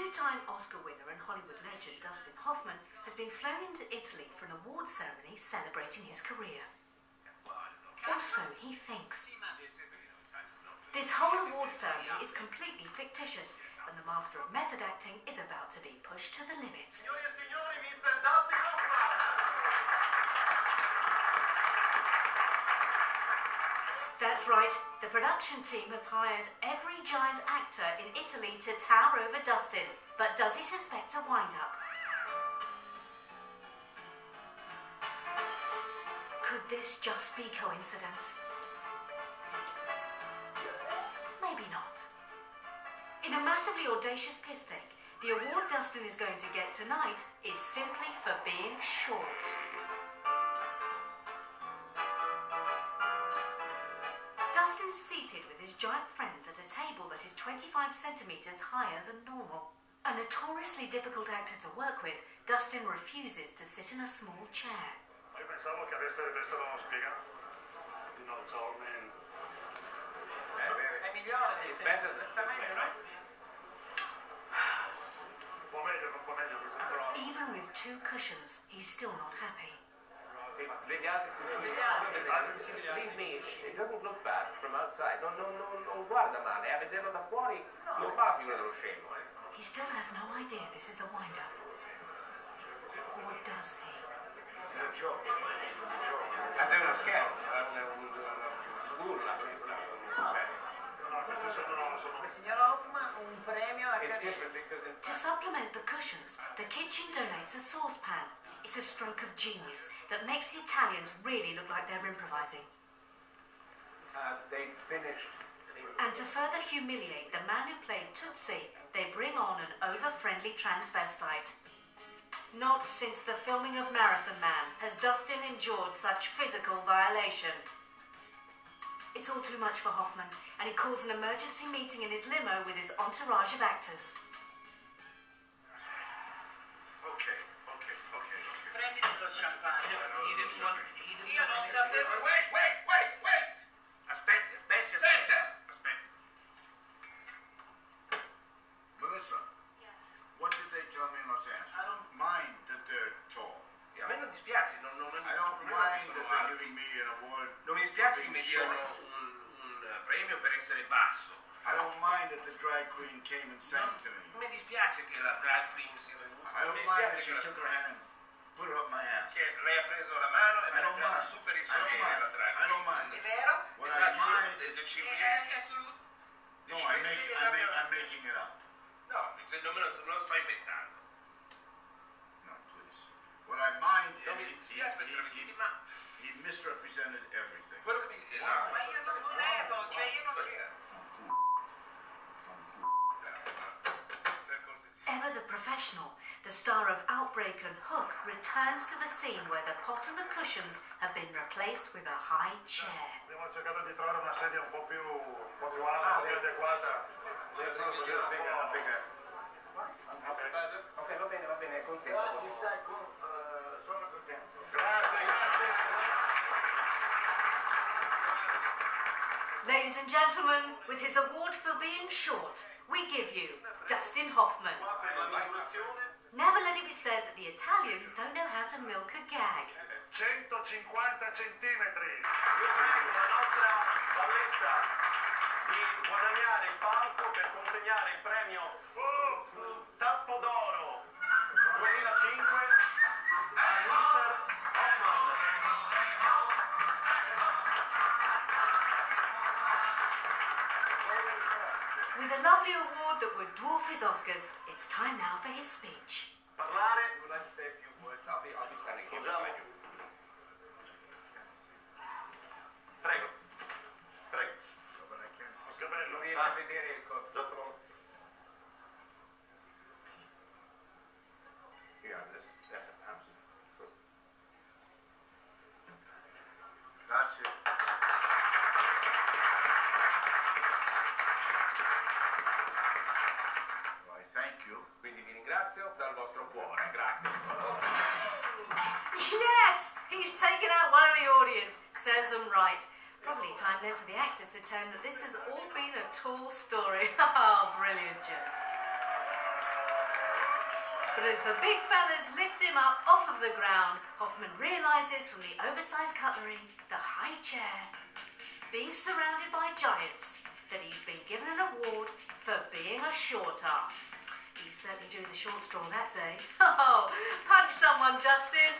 Two-time Oscar winner and Hollywood legend Dustin Hoffman has been flown into Italy for an award ceremony celebrating his career. Also, he thinks. This whole award ceremony is completely fictitious, and the master of method acting is about to be pushed to the limit. Signori e signori, Mr. Dustin Hoffman! That's right, the production team have hired every giant actor in Italy to tower over Dustin. But does he suspect a wind-up? Could this just be coincidence? Maybe not. In a massively audacious piss take, the award Dustin is going to get tonight is simply for being short. Dustin's seated with his giant friends at a table that is 25 centimetres higher than normal. A notoriously difficult actor to work with, Dustin refuses to sit in a small chair. Io pensavo che avessero spiegato di non so almeno. È migliore, sì, penso esattamente, no? Un po' meglio così. Even with two cushions, he's still not happy. Vedi altri cuscini? Believe me, it doesn't look bad from outside. Non guarda male, a vederlo da fuori non fa la figura dello scemo. He still has no idea this is a wind-up. Or does he? È un gioco. È uno scherzo, è una questa. Signor Hoffman, un premio alla carriera. To supplement the cushions, the kitchen donates a saucepan. It's a stroke of genius that makes the Italians really look like they're improvising. They finished. And to further humiliate the man who played Tootsie, they bring on an over-friendly transvestite. Not since the filming of Marathon Man has Dustin endured such physical violation. It's all too much for Hoffman, and he calls an emergency meeting in his limo with his entourage of actors. Okay. Prenditi lo champagne. Io non sapevo. Wait! Aspetta! Melissa, what did they tell me in Los Angeles? I don't mind that they're tall. A me non dispiace, non I don't mind that they're giving me an award. Non mi dispiace che mi diano un premio per essere basso. I don't mind that the drag queen came and sang to me. Non mi dispiace che la drag queen sia venuta. I don't mind that she took her hand and put it up my ass. Che lei ha preso la mano e I don't mi ha mind. su per il sedere la drag I don't mind. È vero? What I mind is is... Assoluto. No, I'm making it up. No, non lo sto inventando. No, please. What I mind is Non mi dispiace per travestiti, ma he misrepresented everything. quello che mi Ma io non volevo, cioè io non so. Ever the professional, the star of Outbreak and Hook returns to the scene where the pot and the cushions have been replaced with a high chair. Abbiamo cercato di trovare una sedia un po' più alta, un po' più adeguata. Ok, va bene, contento. Sono contento. Grazie. Ladies and gentlemen, with his award for being short, we give you Dustin Hoffman. Never let it be said that the Italians don't know how to milk a gag. 150 centimetri. La nostra valletta di guadagnare il palco per consegnare il premio Tappo d'Oro 2005 a Mr. Hoffman. With a lovely award that would dwarf his Oscars, it's time now for his speech. Parlare. Would like to say a few words. I'll be standing here beside you. Prego. Non riesci a vedere il costo. Just a moment. Yeah, absolutely. Grazie. Why, thank you. Quindi vi ringrazio dal vostro cuore. Grazie. Yes! He's taken out one of the audience. Serves them right. Probably time then for the actors to tell him that this has all been a tall story. Oh, brilliant, Joe. But as the big fellas lift him up off of the ground, Hoffman realises from the oversized cutlery, the high chair, being surrounded by giants, that he's been given an award for being a short ass. He certainly drew the short straw that day. Oh, punch someone, Dustin.